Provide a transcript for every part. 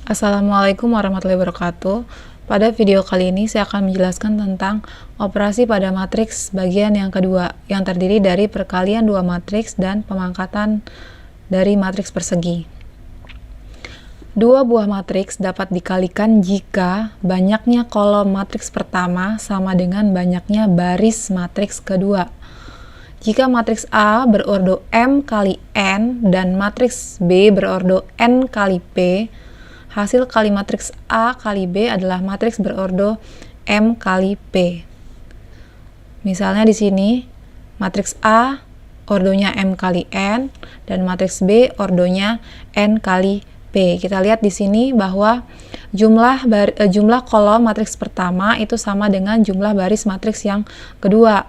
Assalamualaikum warahmatullahi wabarakatuh. Pada video kali ini saya akan menjelaskan tentang operasi pada matriks bagian yang kedua yang terdiri dari perkalian dua matriks dan pemangkatan dari matriks persegi. Dua buah matriks dapat dikalikan jika banyaknya kolom matriks pertama sama dengan banyaknya baris matriks kedua. Jika matriks A berordo M kali N dan matriks B berordo N kali P, hasil kali matriks A kali B adalah matriks berordo M kali P. Misalnya di sini matriks A ordonya M kali N dan matriks B ordonya N kali P. Kita lihat di sini bahwa jumlah kolom matriks pertama itu sama dengan jumlah baris matriks yang kedua.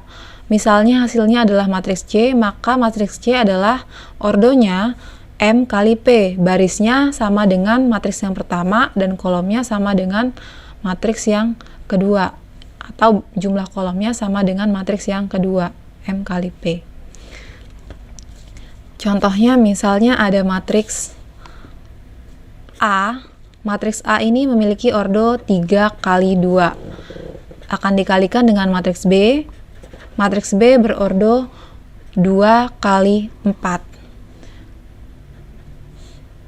Misalnya hasilnya adalah matriks C, maka matriks C adalah ordonya M kali P, barisnya sama dengan matriks yang pertama dan kolomnya sama dengan matriks yang kedua, atau jumlah kolomnya sama dengan matriks yang kedua, M kali P. Contohnya misalnya ada matriks A. Matriks A ini memiliki ordo 3 kali 2. Akan dikalikan dengan matriks B. Matriks B berordo 2 kali 4.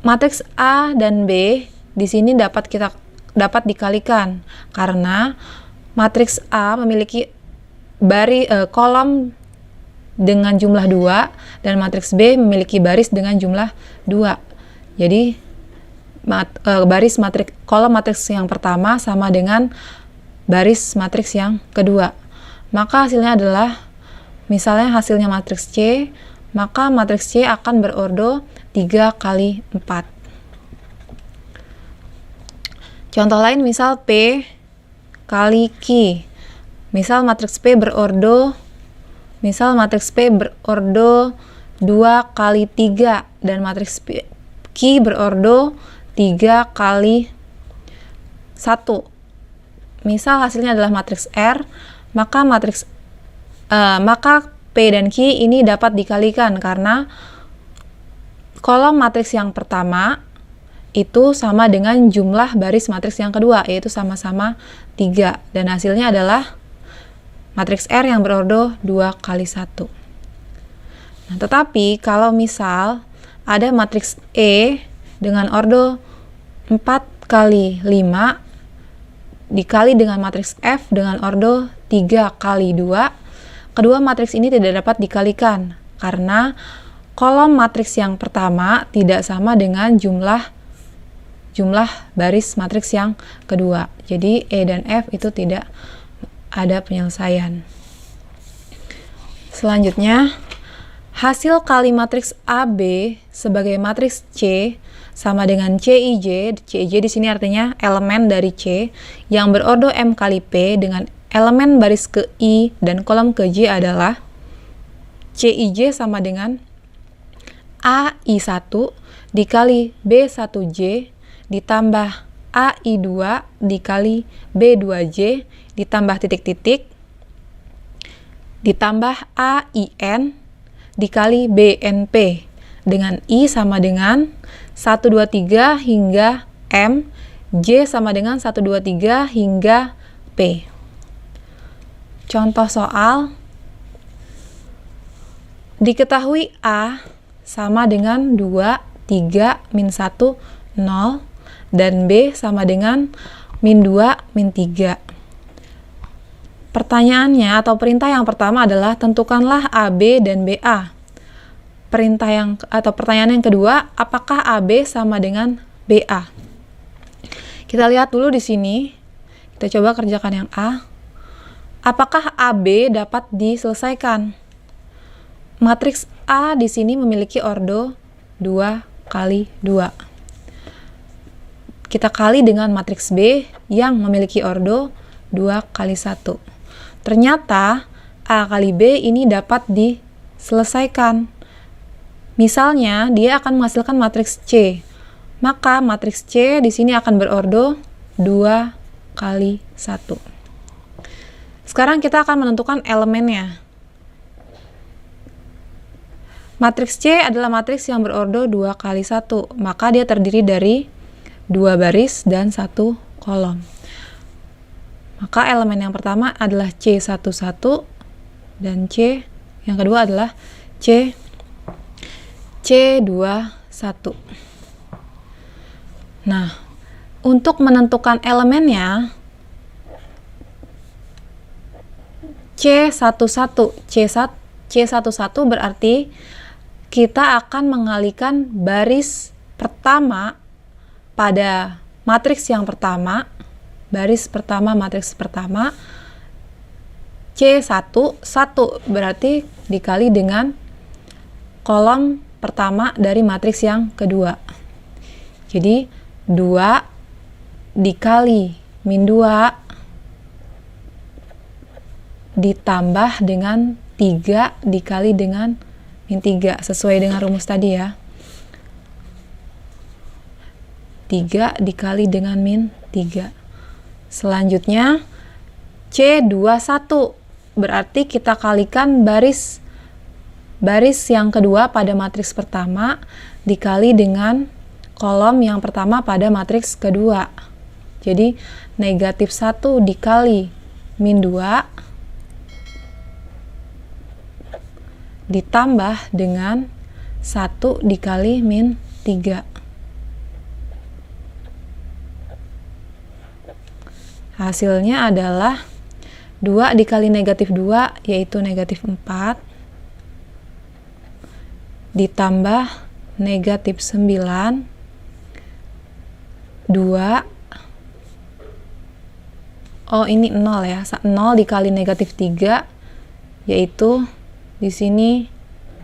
Matriks A dan B di sini dapat dikalikan karena matriks A memiliki kolom dengan jumlah 2 dan matriks B memiliki baris dengan jumlah 2. Jadi kolom matriks yang pertama sama dengan baris matriks yang kedua. Maka hasilnya adalah, misalnya hasilnya matriks C, maka matriks C akan berordo 3 kali 4. Contoh lain misal P kali Q. Misal matriks P berordo 2 kali 3 dan matriks Q berordo 3 kali 1. Misal hasilnya adalah matriks R, maka P dan Q ini dapat dikalikan karena kolom matriks yang pertama itu sama dengan jumlah baris matriks yang kedua, yaitu sama-sama 3, dan hasilnya adalah matriks R yang berordo 2 kali 1. Nah, tetapi kalau misal ada matriks E dengan ordo 4 kali 5 dikali dengan matriks F dengan ordo 3 kali 2, kedua matriks ini tidak dapat dikalikan karena kolom matriks yang pertama tidak sama dengan jumlah baris matriks yang kedua. Jadi E dan F itu tidak ada penyelesaian. Selanjutnya, hasil kali matriks AB sebagai matriks C sama dengan CIJ. CIJ di sini artinya elemen dari C yang berordo M kali P dengan elemen baris ke I dan kolom ke J adalah CIJ sama dengan AI1 dikali B1J ditambah AI2 dikali B2J ditambah titik-titik ditambah AIN dikali BNP dengan I sama dengan 123 hingga M, J sama dengan 123 hingga P. Contoh soal, diketahui A sama dengan 2, 3, min 1, 0, dan B sama dengan min 2, min 3. Pertanyaannya atau perintah yang pertama adalah tentukanlah AB dan BA. Pertanyaan yang kedua, apakah AB sama dengan BA? Kita lihat dulu di sini. Kita coba kerjakan yang A. Apakah AB dapat diselesaikan? Matriks A di sini memiliki ordo 2 kali 2. Kita kali dengan matriks B yang memiliki ordo 2 kali 1. Ternyata A kali B ini dapat diselesaikan. Misalnya, dia akan menghasilkan matriks C. Maka matriks C di sini akan berordo 2 kali 1. Sekarang kita akan menentukan elemennya. Matriks C adalah matriks yang berordo 2 kali 1. Maka dia terdiri dari 2 baris dan 1 kolom. Maka elemen yang pertama adalah C11 dan yang kedua adalah C21. Nah, untuk menentukan elemennya C11 berarti kita akan mengalihkan baris pertama pada matriks yang pertama, baris pertama matriks pertama, C11 berarti dikali dengan kolom pertama dari matriks yang kedua. Jadi 2 dikali min 2 ditambah dengan 3 dikali dengan min 3 sesuai dengan rumus tadi ya. 3 dikali dengan min 3. Selanjutnya C21 berarti kita kalikan baris yang kedua pada matriks pertama dikali dengan kolom yang pertama pada matriks kedua. Jadi negatif 1 dikali min 2 ditambah dengan 1 dikali min 3. Hasilnya adalah 2 dikali negatif 2 yaitu negatif 4 ditambah negatif 9 2 ini 0 ya, 0 dikali negatif 3 yaitu di sini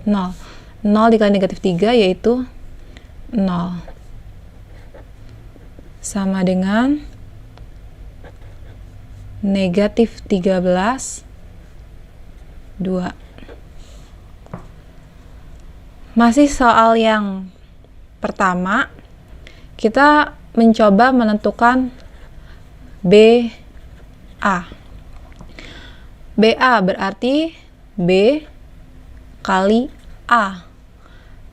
0 dikali negatif 3 yaitu 0 sama dengan negatif 13 2. Masih soal yang pertama, kita mencoba menentukan BA. BA berarti B kali A.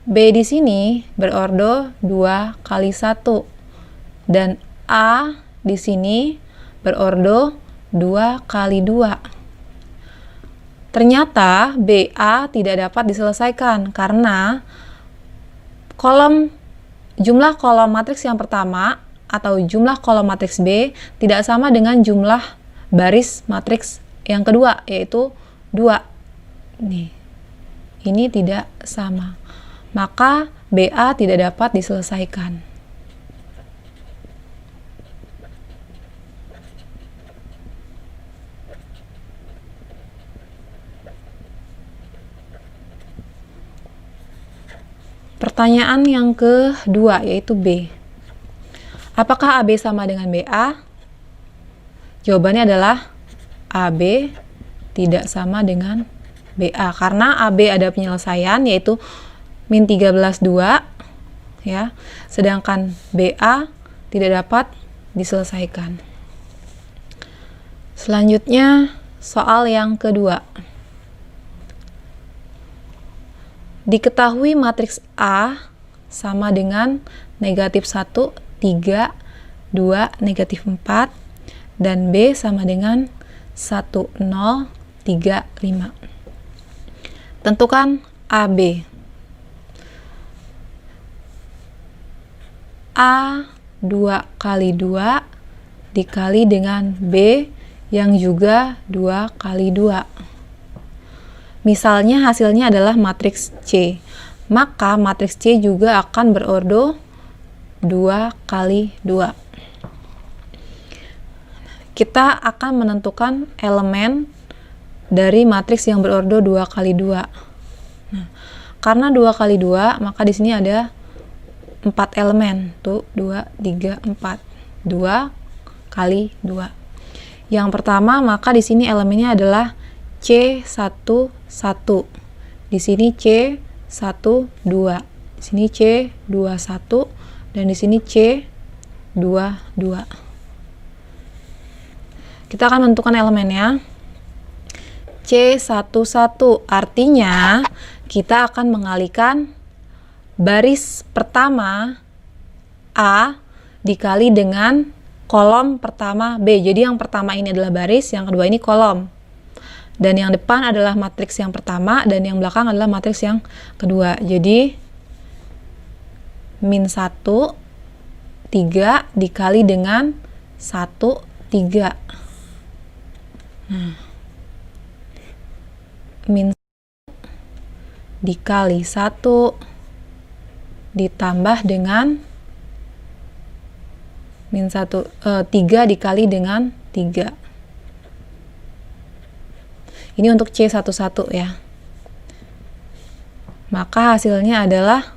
B di sini berordo 2 kali 1 dan A di sini berordo 2 kali 2. Ternyata BA tidak dapat diselesaikan karena jumlah kolom matriks yang pertama atau jumlah kolom matriks B tidak sama dengan jumlah baris matriks yang kedua yaitu 2. Nih. Ini tidak sama. Maka BA tidak dapat diselesaikan. Pertanyaan yang kedua yaitu B. Apakah AB sama dengan BA? Jawabannya adalah AB tidak sama dengan BA karena AB ada penyelesaian yaitu min 13 2 ya. Sedangkan BA tidak dapat diselesaikan. Selanjutnya soal yang kedua. Diketahui matriks A sama dengan negatif 1, 3, 2, negatif 4 dan B sama dengan 1, 0, 3, 5. Tentukan AB. A 2 kali 2 dikali dengan B yang juga 2 kali 2. Misalnya hasilnya adalah matriks C. Maka matriks C juga akan berordo 2 kali 2. Kita akan menentukan elemen dari matriks yang berordo 2 kali 2. Nah, karena 2 kali 2, maka di sini ada 4 elemen. Tuh, 2, 3, 4. 2 kali 2. Yang pertama, maka di sini elemennya adalah C11. Di sini C12. Di sini C21 dan di sini C22. Kita akan menentukan elemennya. C11 artinya kita akan mengalihkan baris pertama A dikali dengan kolom pertama B. Jadi yang pertama ini adalah baris, yang kedua ini kolom. Dan yang depan adalah matriks yang pertama, dan yang belakang adalah matriks yang kedua. Jadi, min 1, 3 dikali dengan 1, 3. Nah, min 1 dikali 1 ditambah dengan min 3 dikali dengan 3. Ini untuk C11 ya. Maka hasilnya adalah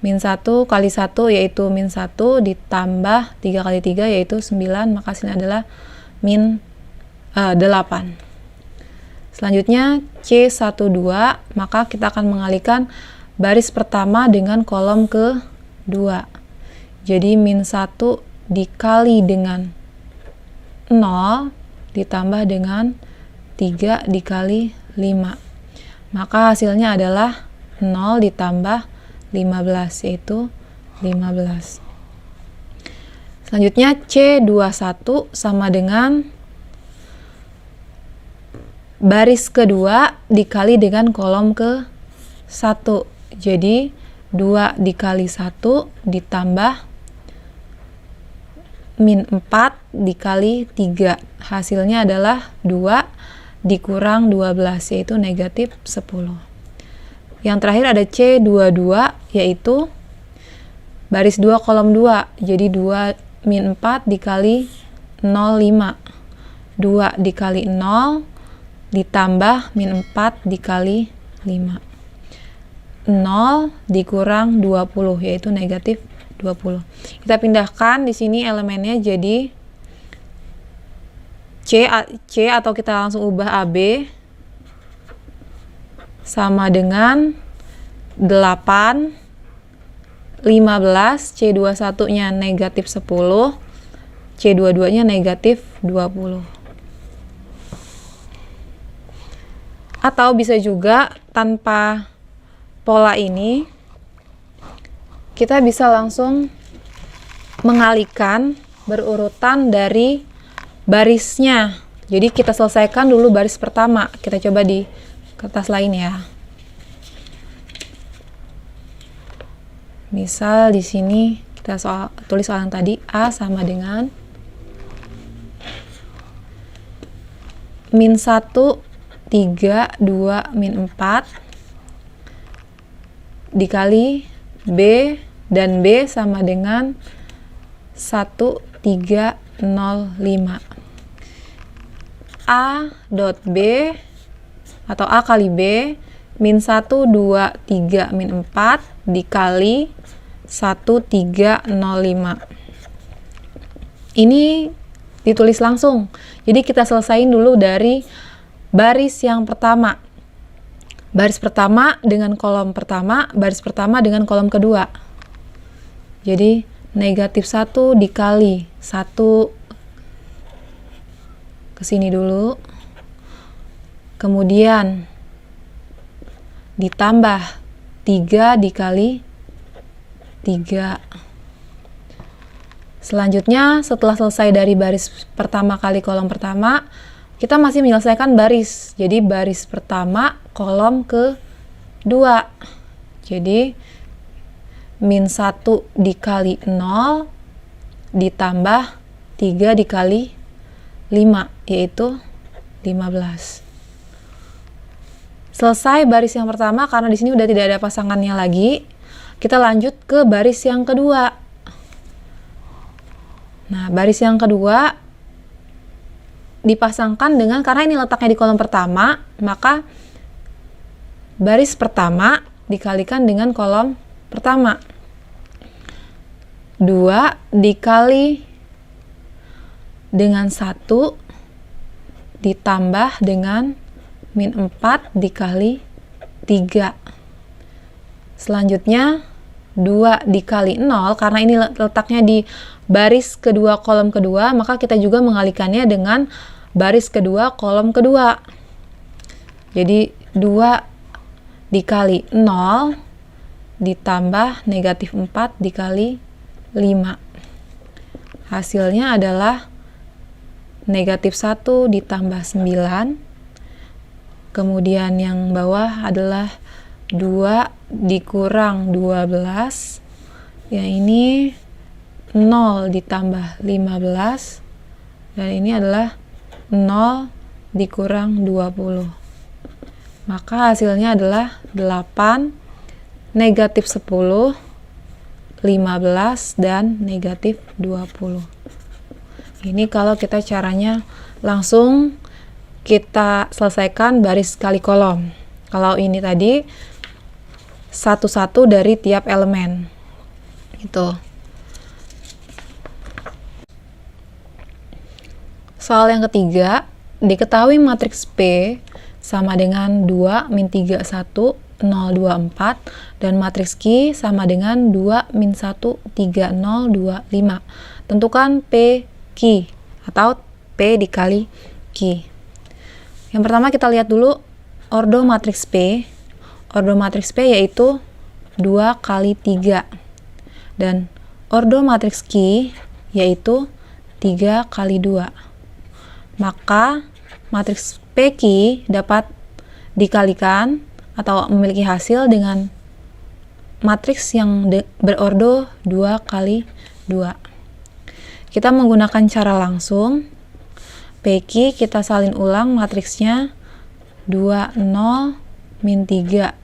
min 1 kali 1 yaitu min 1 ditambah 3 kali 3 yaitu 9, maka hasilnya adalah min 8. Selanjutnya C12, maka kita akan mengalihkan baris pertama dengan kolom kedua. Jadi min 1 dikali dengan 0 ditambah dengan 3 dikali 5. Maka hasilnya adalah 0 ditambah 15, yaitu 15. Selanjutnya C21 sama dengan baris kedua dikali dengan kolom ke 1. Jadi 2 dikali 1 ditambah min 4 dikali 3. Hasilnya adalah 2 dikurang 12, yaitu negatif 10. Yang terakhir ada C22, yaitu baris 2 kolom 2. Jadi 2 min 4 dikali 0,5. 2 dikali 0 ditambah min 4 dikali 5. 0 dikurang 20, yaitu negatif 20. Kita pindahkan di sini elemennya jadi C atau kita langsung ubah AB sama dengan 8, 15, C21 nya negatif 10, C22 nya negatif 20. Atau bisa juga tanpa pola ini kita bisa langsung mengalihkan berurutan dari barisnya. Jadi kita selesaikan dulu baris pertama. Kita coba di kertas lain ya. Misal di sini kita tulis soal yang tadi, A sama dengan min 1, 3, 2, min 4 dikali B, dan B sama dengan 1, 3, 0, 5. A dot B atau A kali B min 1, 2, 3, min 4 dikali 1, 3, 0, 5. Ini ditulis langsung. Jadi kita selesain dulu dari baris yang pertama. Baris pertama dengan kolom pertama, baris pertama dengan kolom kedua. Jadi negatif 1 dikali 1 ke sini dulu. Kemudian ditambah 3 dikali 3. Selanjutnya setelah selesai dari baris pertama kali kolom pertama, kita masih menyelesaikan baris. Jadi baris pertama kolom kedua. Jadi min 1 dikali 0 ditambah 3 dikali 5, yaitu 15. Selesai baris yang pertama, karena di sini udah tidak ada pasangannya lagi. Kita lanjut ke baris yang kedua. Nah, baris yang kedua dipasangkan dengan, karena ini letaknya di kolom pertama, maka baris pertama dikalikan dengan kolom pertama. 2 dikali dengan 1 ditambah dengan min 4 dikali 3. Selanjutnya 2 dikali 0, karena ini letaknya di baris kedua kolom kedua, maka kita juga mengalihkannya dengan baris kedua kolom kedua. Jadi 2 dikali 0 ditambah negatif 4 dikali 5. Hasilnya adalah negatif 1 ditambah 9. Kemudian yang bawah adalah 2 dikurang 12. Yang ini 0 ditambah 15. Dan ini adalah 0 dikurang 20. Maka hasilnya adalah 8, negatif 10, 15, dan negatif 20. Ini kalau kita caranya langsung kita selesaikan baris kali kolom. Kalau ini tadi satu-satu dari tiap elemen. Gitu. Soal yang ketiga, diketahui matriks P sama dengan 2 min 3 1 0 2 4 dan matriks Q sama dengan 2 min 1 3 0 2 5. Tentukan P Q atau P dikali Q. Yang pertama kita lihat dulu ordo matriks P. Ordo matriks P yaitu 2 kali 3 dan ordo matriks Q yaitu 3 kali 2. Maka matriks PQ dapat dikalikan atau memiliki hasil dengan matriks yang berordo 2 kali 2. Kita menggunakan cara langsung. PQ kita salin ulang matriksnya 2 0 min 3 1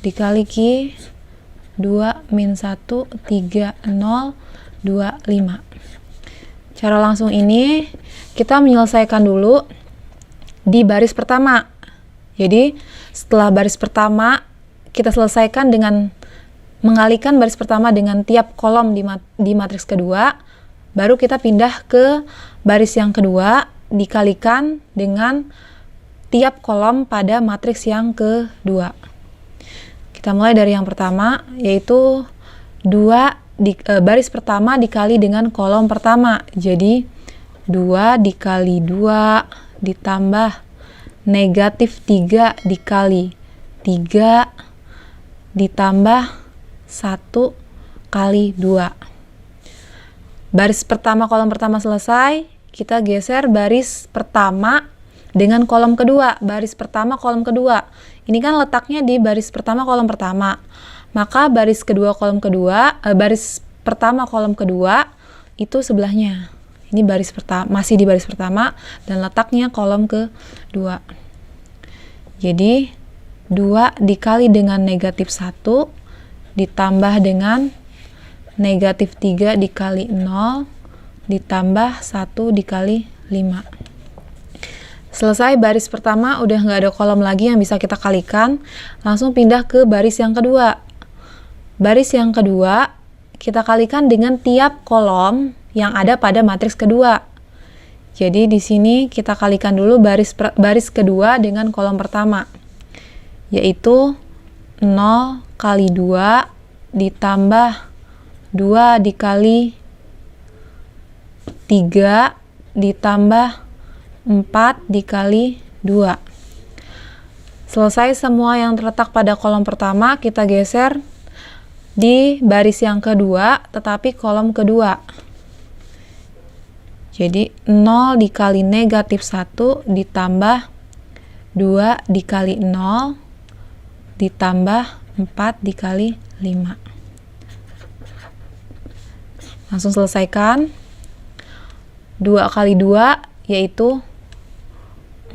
dikali Q 2 min 1 3 0 2 5. Cara langsung ini kita menyelesaikan dulu di baris pertama. Jadi setelah baris pertama kita selesaikan dengan mengalihkan baris pertama dengan tiap kolom di matriks kedua, baru kita pindah ke baris yang kedua dikalikan dengan tiap kolom pada matriks yang kedua. Kita mulai dari yang pertama, yaitu baris pertama dikali dengan kolom pertama. Jadi 2 dikali 2 ditambah negatif 3 dikali 3 ditambah 1 kali 2. Baris pertama kolom pertama selesai, kita geser baris pertama dengan kolom kedua. Baris pertama kolom kedua. Ini kan letaknya di baris pertama kolom pertama. Maka baris kedua kolom kedua, baris pertama kolom kedua itu sebelahnya. Ini baris pertama, masih di baris pertama dan letaknya kolom kedua. Jadi 2 dikali dengan negatif 1 ditambah dengan negatif 3 dikali 0 ditambah 1 dikali 5. Selesai baris pertama, udah nggak ada kolom lagi yang bisa kita kalikan. Langsung pindah ke baris yang kedua. Baris yang kedua kita kalikan dengan tiap kolom yang ada pada matriks kedua. Jadi di sini kita kalikan dulu baris kedua dengan kolom pertama, yaitu 0 kali 2 ditambah 2 dikali 3 ditambah 4 dikali 2. Selesai semua yang terletak pada kolom pertama, kita geser di baris yang kedua, tetapi kolom kedua. Jadi 0 dikali negatif 1 ditambah 2 dikali 0 ditambah 4 dikali 5. Langsung selesaikan. 2 kali 2 yaitu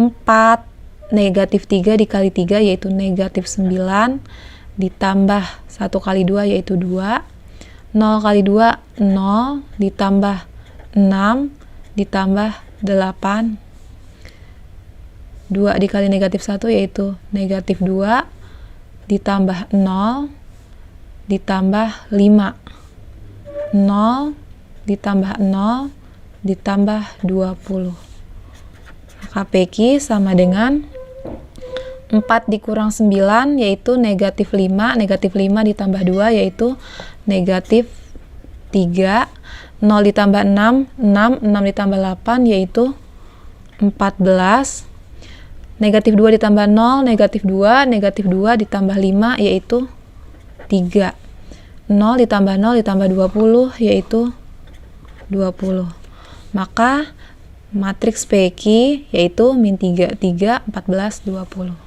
4, negatif 3 dikali 3 yaitu negatif 9, ditambah 1 kali 2 yaitu 2, 0 kali 2 0, ditambah 6, ditambah 8, 2 dikali negatif 1 yaitu negatif 2, ditambah 0, ditambah 5, 0, ditambah 0, ditambah 20. Maka PQ sama dengan 4 dikurang 9 yaitu negatif 5, negatif 5 ditambah 2 yaitu negatif 3, 0 ditambah 6, 6 ditambah 8 yaitu 14, negatif 2 ditambah 0, negatif 2 ditambah 5 yaitu 3. 0 ditambah 0 ditambah 20 yaitu 20. Maka matriks PQ yaitu min 3, 3, 14, 20.